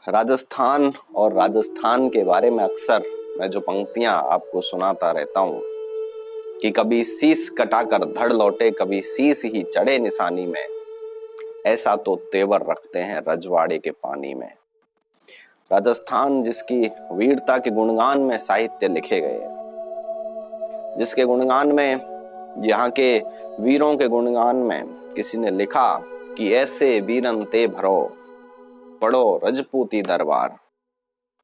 राजस्थान और राजस्थान के बारे में अक्सर मैं जो पंक्तियां आपको सुनाता रहता हूं कि कभी शीश कटाकर धड़ लौटे, कभी शीश ही चढ़े निशानी में, ऐसा तो तेवर रखते हैं रजवाड़े के पानी में। राजस्थान जिसकी वीरता के गुणगान में साहित्य लिखे गए, जिसके गुणगान में, यहाँ के वीरों के गुणगान में किसी ने लिखा कि ऐसे वीरन ते भरो पढ़ो रजपूती दरबार,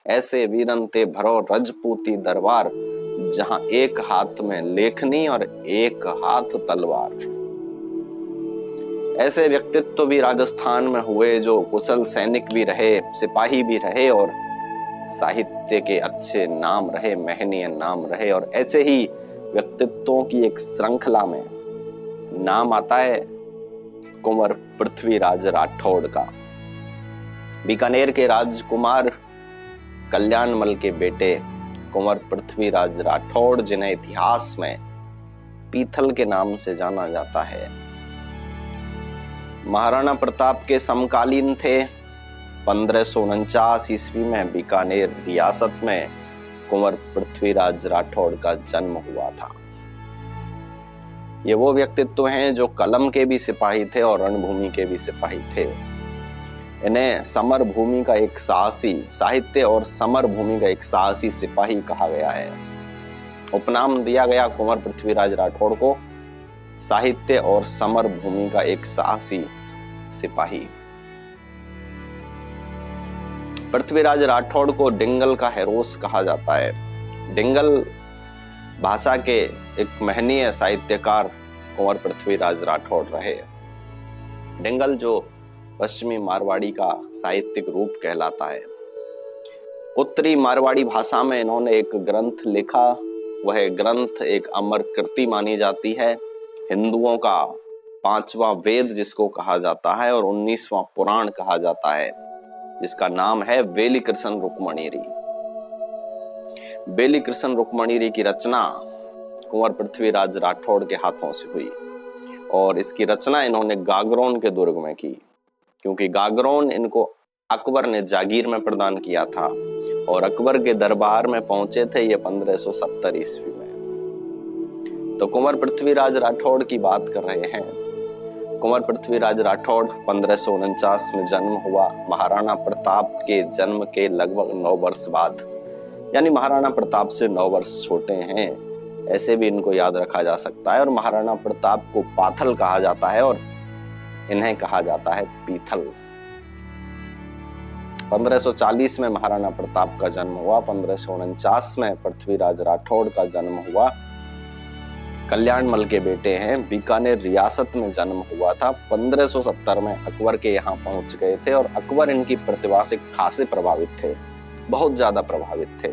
ऐसे वीरन ते भरो रजपूती दरबार, जहां एक हाथ में लेखनी और एक हाथ तलवार। ऐसे व्यक्तित्व भी राजस्थान में हुए जो कुशल सैनिक भी रहे, सिपाही भी रहे और साहित्य के अच्छे नाम रहे, महनीय नाम रहे। और ऐसे ही व्यक्तित्वों की एक श्रृंखला में नाम आता है कुंवर पृथ्वीराज राठौड़ का। बीकानेर के राजकुमार कल्याणमल के बेटे कुंवर पृथ्वीराज राठौड़, जिन्हें इतिहास में पीथल के नाम से जाना जाता है, महाराणा प्रताप के समकालीन थे। 1549 ईस्वी में बीकानेर रियासत में कुंवर पृथ्वीराज राठौड़ का जन्म हुआ था। ये वो व्यक्तित्व हैं जो कलम के भी सिपाही थे और रणभूमि के भी सिपाही थे। इन्हें समर भूमि का एक साहसी, साहित्य और समर भूमि का एक साहसी सिपाही कहा गया है। उपनाम दिया गया कुंवर पृथ्वीराज राठौड़ को, साहित्य और समर भूमि का एक साहसी सिपाही। पृथ्वीराज राठौड़ को डिंगल का हेरोस कहा जाता है। डिंगल भाषा के एक महनीय साहित्यकार कुंवर पृथ्वीराज राठौड़ रहे। डिंगल जो पश्चिमी मारवाड़ी का साहित्यिक रूप कहलाता है। उत्तरी मारवाड़ी भाषा में इन्होंने एक ग्रंथ लिखा। वह ग्रंथ एक अमर कृति मानी जाती है, हिंदुओं का 5वां वेद जिसको कहा जाता है और 19वां पुराण कहा जाता है, जिसका नाम है वेली कृष्ण रुक्मणीरी। वेली कृष्ण रुक्मणीरी की रचना कुंवर पृथ्वीराज राठौड़ के हाथों से हुई और इसकी रचना इन्होंने गागरोन के दुर्ग में की, क्योंकि गागरोन इनको अकबर ने जागीर में प्रदान किया था और अकबर के दरबार में पहुंचे थे ये 1570 ईस्वी में। तो कुंवर पृथ्वीराज राठौड़ की बात कर रहे हैं। कुंवर पृथ्वीराज राठौड़ 1549 में जन्म हुआ। महाराणा प्रताप के जन्म के लगभग 9 वर्ष बाद, यानी महाराणा प्रताप से 9 वर्ष छोटे हैं, ऐसे भी इनको याद रखा जा सकता है। और महाराणा प्रताप को पाथल कहा जाता है और इन्हें कहा जाता है पीथल। 1540 में महाराणा प्रताप का जन्म हुआ। 1549 में पृथ्वीराज राठौड़ का जन्म हुआ। कल्याणमल के बेटे हैं। बीकानेर रियासत में जन्म हुआ था। 1570 में अकबर के यहाँ पहुंच गए थे और अकबर इनकी प्रतिभा से खासे प्रभावित थे, बहुत ज्यादा प्रभावित थे।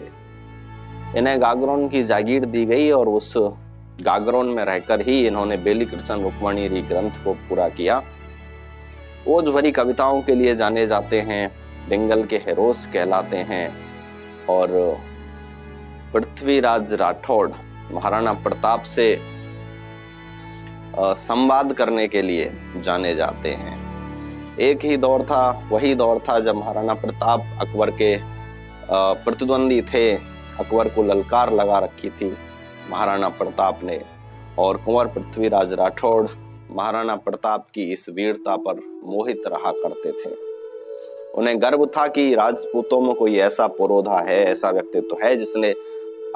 इन्हें गागरोन की जागीर दी गई और उस गागरोन में रहकर ही इन्होंने वेली कृष्ण रुक्मणीरी ग्रंथ को पूरा किया। ओज भरी कविताओं के लिए जाने जाते हैं, डिंगल के हेरोस कहलाते हैं और पृथ्वीराज राठौड़ महाराणा प्रताप से संवाद करने के लिए जाने जाते हैं। एक ही दौर था, वही दौर था जब महाराणा प्रताप अकबर के प्रतिद्वंदी थे। अकबर को ललकार लगा रखी थी महाराणा प्रताप ने और कुंवर पृथ्वीराज राठौड़ महाराणा प्रताप की इस वीरता पर मोहित रहा करते थे। उन्हें गर्व था कि राजपूतों में कोई ऐसा पुरोधा है, ऐसा व्यक्तित्व है जिसने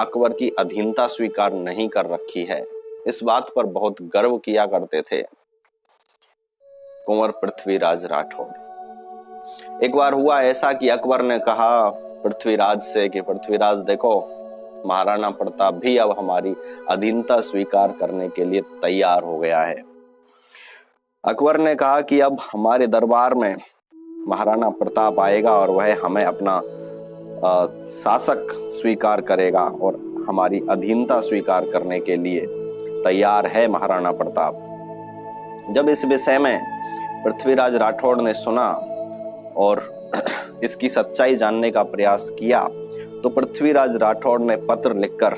अकबर की अधीनता स्वीकार नहीं कर रखी है। इस बात पर बहुत गर्व किया करते थे कुंवर पृथ्वीराज राठौड़। एक बार हुआ ऐसा कि अकबर ने कहा पृथ्वीराज से कि पृथ्वीराज देखो, महाराणा प्रताप भी अब हमारी अधीनता स्वीकार करने के लिए तैयार हो गया है। अकबर ने कहा कि अब हमारे दरबार में महाराणा प्रताप आएगा और वह हमें अपना शासक स्वीकार करेगा और हमारी अधीनता स्वीकार करने के लिए तैयार है महाराणा प्रताप। जब इस विषय में पृथ्वीराज राठौड़ ने सुना और इसकी सच्चाई जानने का प्रयास किया तो पृथ्वीराज राठौड़ ने पत्र लिखकर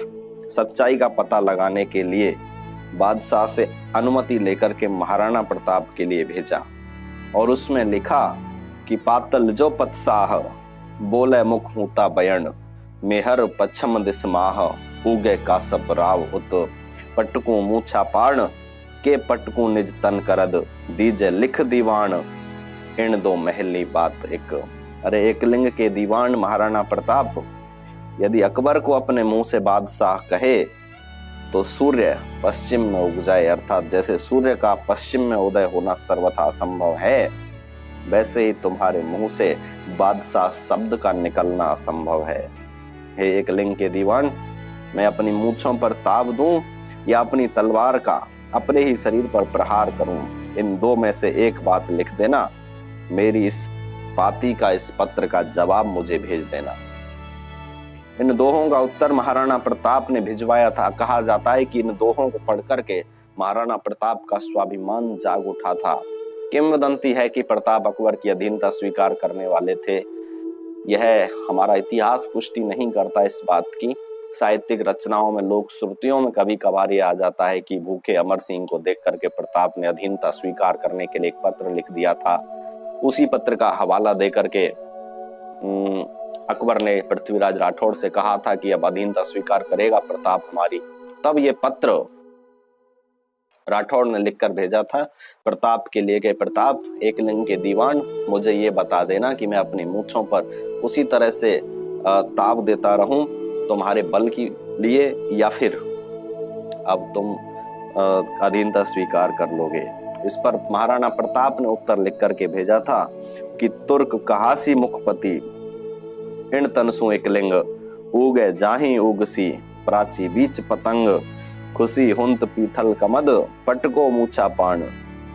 सच्चाई का पता लगाने के लिए बादशाह से अनुमति लेकर के महाराणा प्रताप के लिए भेजा और उसमें लिखा कि पातल जो पतसाह बोले मुख हूता बयन, मेहर पच्छम दिस माह, उगे कासप राव उत, पटकू मूछा पाण, के पटकू निज तन करद, दीजे लिख दीवान, इन दो महली बात एक। अरे एकलिंग के दीवान महाराणा प्रताप यदि अकबर को अपने मुंह से बादशाह कहे तो सूर्य पश्चिम में उग जाए, अर्थात जैसे सूर्य का पश्चिम में उदय होना सर्वथा असंभव है, वैसे ही तुम्हारे मुंह से बादशाह शब्द का निकलना असंभव है। हे एकलिंग के दीवान, मैं अपनी मूंछों पर ताव दूं या अपनी तलवार का अपने ही शरीर पर प्रहार करूं, इन दो में से एक बात लिख देना। मेरी इस पाती का, इस पत्र का जवाब मुझे भेज देना। इन दोहों का उत्तर महाराणा प्रताप ने भिजवाया था। कहा जाता है कि इन दोहों को पढ़ करके महाराणा प्रताप का स्वाभिमान जाग उठा था। किंवदंती है कि प्रताप अकबर की अधीनता स्वीकार करने वाले थे। यह हमारा इतिहास पुष्टि नहीं करता इस बात की। साहित्यिक रचनाओं में, लोक श्रुतियों में कभी कभार ये आ जाता है कि भूखे अमर सिंह को देख करके प्रताप ने अधीनता स्वीकार करने के लिए एक पत्र लिख दिया था। उसी पत्र का हवाला दे करके अकबर ने पृथ्वीराज राठौड़ से कहा था कि अब अधीनता स्वीकार करेगा प्रताप हमारी। तब ये पत्र राठौड़ ने लिखकर भेजा था प्रताप के लिए कि प्रताप, एकलिंग के दीवान, मुझे ये बता देना कि मैं अपनी मूंछों पर उसी तरह से ताव देता रहूं तुम्हारे बल के लिए, या फिर अब तुम अधीनता स्वीकार कर लोगे। इस पर महाराणा प्रताप ने उत्तर लिख करके भेजा था कि तुर्क कहासी मुखपति, इन तनसु एकलिंग, उगे जाही उगसी, प्राची बीच पतंग, खुशी हुंत पीथल कमद, पटको मूछा पान,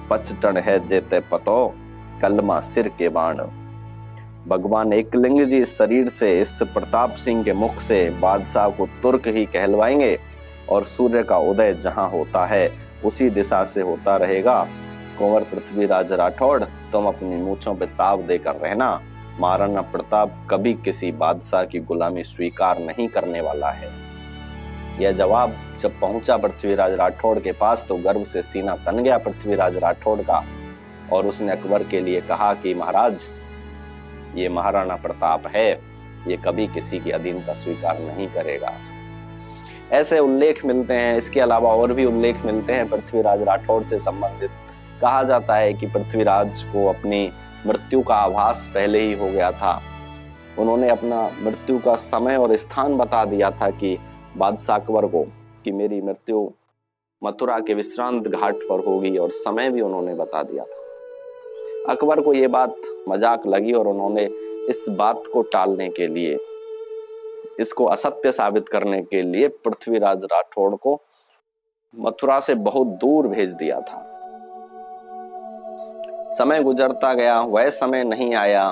पचटन है जेते पतो, कलमा सिर के बाण। भगवान एकलिंग जी इस शरीर से, इस प्रताप सिंह के मुख से बादशाह को तुर्क ही कहलवाएंगे और सूर्य का उदय जहां होता है उसी दिशा से होता रहेगा। कुंवर पृथ्वीराज राठौड़, तुम अपनी मूंछों पे ताव देकर रहना। महाराणा प्रताप कभी किसी बादशाह की गुलामी स्वीकार नहीं करने वाला है। यह जवाब जब पहुंचा पृथ्वीराज राठौड़ के पास तो गर्व से सीना तन गया पृथ्वीराज राठौड़ का, और उसने अकबर के लिए कहा कि महाराज, ये महाराणा प्रताप है, ये कभी किसी की अधीनता स्वीकार नहीं करेगा। ऐसे उल्लेख मिलते हैं। इसके अलावा और भी उल्लेख मिलते हैं पृथ्वीराज राठौड़ से संबंधित। कहा जाता है कि पृथ्वीराज को अपनी मृत्यु का आभास पहले ही हो गया था। उन्होंने अपना मृत्यु का समय और स्थान बता दिया था कि बादशाह अकबर को कि मेरी मृत्यु मथुरा के विश्रांत घाट पर होगी, और समय भी उन्होंने बता दिया था। अकबर को ये बात मजाक लगी और उन्होंने इस बात को टालने के लिए, इसको असत्य साबित करने के लिए पृथ्वीराज राठौड़ को मथुरा से बहुत दूर भेज दिया था। समय गुजरता गया, वह समय नहीं आया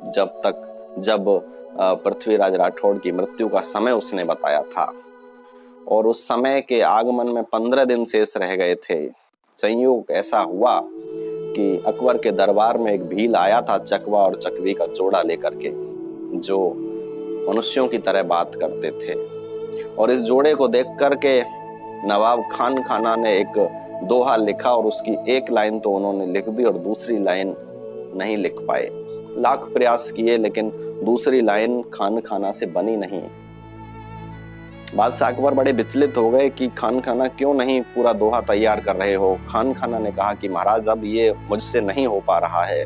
जब पृथ्वीराज राठौड़ की मृत्यु का समय उसने बताया था, और उस समय के आगमन में 15 दिन शेष रह गए थे। संयोग ऐसा हुआ कि अकबर के दरबार में एक भील आया था चकवा और चकवी का जोड़ा लेकर के, जो मनुष्यों की तरह बात करते थे। और इस जोड़े को देख करके नवाब खान खाना ने एक दोहा लिखा, और उसकी एक लाइन तो उन्होंने लिख दी और दूसरी लाइन नहीं लिख पाए। लाख प्रयास किए लेकिन दूसरी लाइन खान खाना से बनी नहीं। बादशाह अकबर बड़े विचलित हो गए कि खान खाना क्यों नहीं पूरा दोहा तैयार कर रहे हो। खान खाना ने कहा कि महाराज, अब ये मुझसे नहीं हो पा रहा है।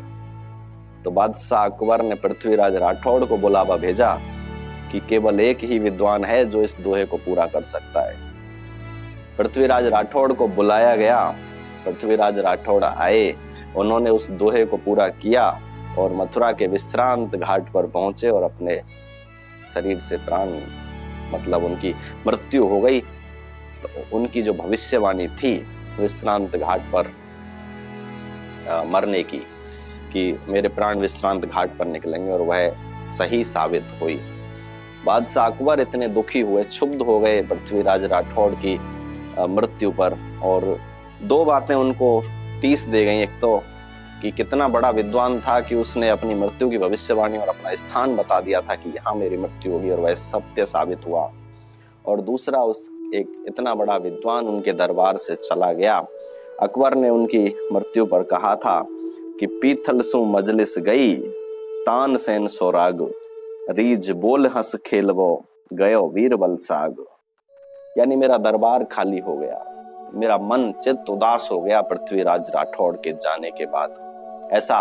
तो बादशाह अकबर ने पृथ्वीराज राठौड़ को बुलावा भेजा कि केवल एक ही विद्वान है जो इस दोहे को पूरा कर सकता है। पृथ्वीराज राठौड़ को बुलाया गया। पृथ्वीराज राठौड़ आए, उन्होंने उस दोहे को पूरा किया और मथुरा के विश्रांत घाट पर पहुंचे और अपने शरीर से प्राण, मतलब उनकी मृत्यु हो गई। तो उनकी जो भविष्यवाणी थी विश्रांत घाट पर मरने की, कि मेरे प्राण विश्रांत घाट पर निकलेंगे, और वह सही साबित हुई। बादशाह अकबर इतने दुखी हुए, क्षुब्ध हो गए पृथ्वीराज राठौड़ की मृत्यु पर, और दो बातें उनको टीस दे गई। एक तो कि कितना बड़ा विद्वान था कि उसने अपनी मृत्यु की भविष्यवाणी और अपना स्थान बता दिया था कि यहाँ मेरी मृत्यु होगी, और वह सत्य साबित हुआ। और दूसरा, उस एक इतना बड़ा विद्वान उनके दरबार से चला गया। अकबर ने उनकी मृत्यु पर कहा था कि पीथल सु मजलिस गई, तान सेन सोराग, रीज बोल हंस खेलवो गयो वीर बलसाग। यानी मेरा दरबार खाली हो गया, मेरा मन चित्त उदास हो गया पृथ्वीराज राठौड़ के जाने के बाद, ऐसा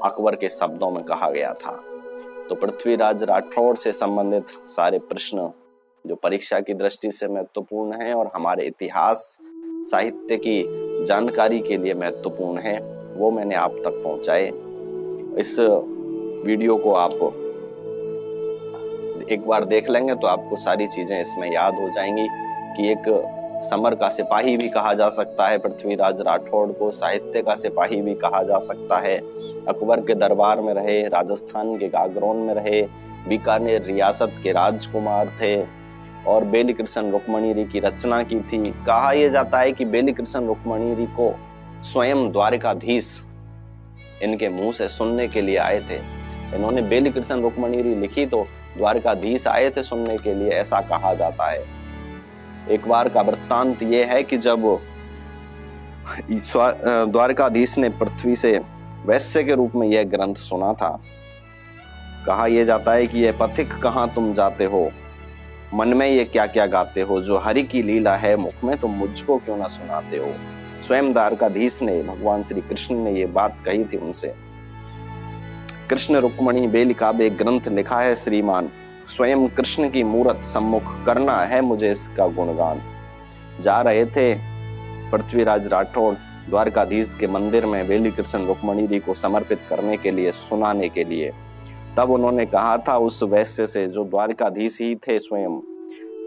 अकबर के शब्दों में कहा गया था। तो पृथ्वीराज राठौड़ से संबंधित सारे प्रश्न जो परीक्षा की दृष्टि से महत्वपूर्ण हैं और हमारे इतिहास साहित्य की जानकारी के लिए महत्वपूर्ण है, वो मैंने आप तक पहुंचाए। इस वीडियो को आप एक बार देख लेंगे तो आपको सारी चीजें इसमें याद हो जाएंगी कि एक समर का सिपाही भी कहा जा सकता है पृथ्वीराज राठौड़ को, साहित्य का सिपाही भी कहा जा सकता है, अकबर के दरबार में रहे, राजस्थान के गागरोन में रहे, बीकानेर रियासत के राजकुमार थे और बेली कृष्ण रुक्मणी की रचना की थी। कहा यह जाता है कि बेली कृष्ण रुक्मणी को स्वयं द्वारकाधीश इनके मुंह से सुनने के लिए आए थे। इन्होंने बेली कृष्ण रुक्मणी लिखी तो द्वारकाधीश आए थे सुनने के लिए, ऐसा कहा जाता है। एक बार का वृत्तांत ये है कि जब द्वारकाधीश ने पृथ्वी से वैश्य के रूप में यह ग्रंथ सुना था, कहा यह जाता है कि यह पथिक कहाँ तुम जाते हो, मन में ये क्या क्या गाते हो, जो हरि की लीला है मुख में तुम मुझको क्यों ना सुनाते हो। स्वयं द्वारकाधीश ने, भगवान श्री कृष्ण ने ये बात कही थी उनसे। कृष्ण रुक्मणी बेली काव्य ग्रंथ लिखा है श्रीमान, स्वयं कृष्ण की मूरत सम्मुख करना है मुझे इसका गुणगान। जा रहे थे पृथ्वीराज राठौड़ द्वारकाधीश के मंदिर में बेली कृष्ण रुक्मणी को समर्पित करने के लिए, सुनाने के लिए। तब उन्होंने कहा था उस वैश्य से जो द्वारकाधीश ही थे स्वयं,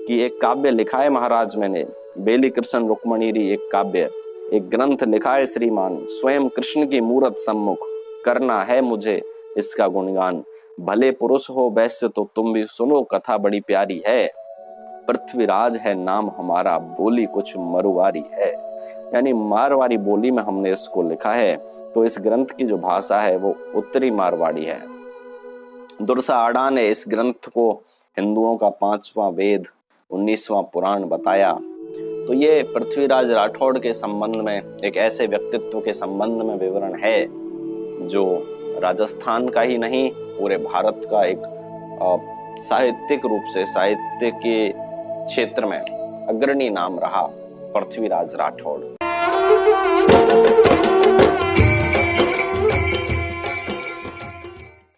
कि एक काव्य लिखा है महाराज मैंने, बेली कृष्ण रुक्मणी एक काव्य, एक ग्रंथ लिखा है श्रीमान, स्वयं कृष्ण की मूरत सम्मुख करना है मुझे इसका गुणगान। भले पुरुष हो वैश्य तो तुम भी सुनो कथा बड़ी प्यारी है, पृथ्वीराज है नाम हमारा बोली कुछ मरुवारी है। यानी मारवाड़ी बोली में हमने इसको लिखा है। तो इस ग्रंथ की जो भाषा है वो उत्तरी मारवाड़ी है। दुर्सा आड़ा ने इस ग्रंथ को हिंदुओं का 5वां वेद 19वां पुराण बताया। तो ये पृथ्वीराज राठौड़ के संबंध में एक ऐसे व्यक्तित्व के संबंध में विवरण है जो राजस्थान का ही नहीं पूरे भारत का एक साहित्यिक रूप से साहित्य के क्षेत्र में अग्रणी नाम रहा, पृथ्वीराज राठौड़।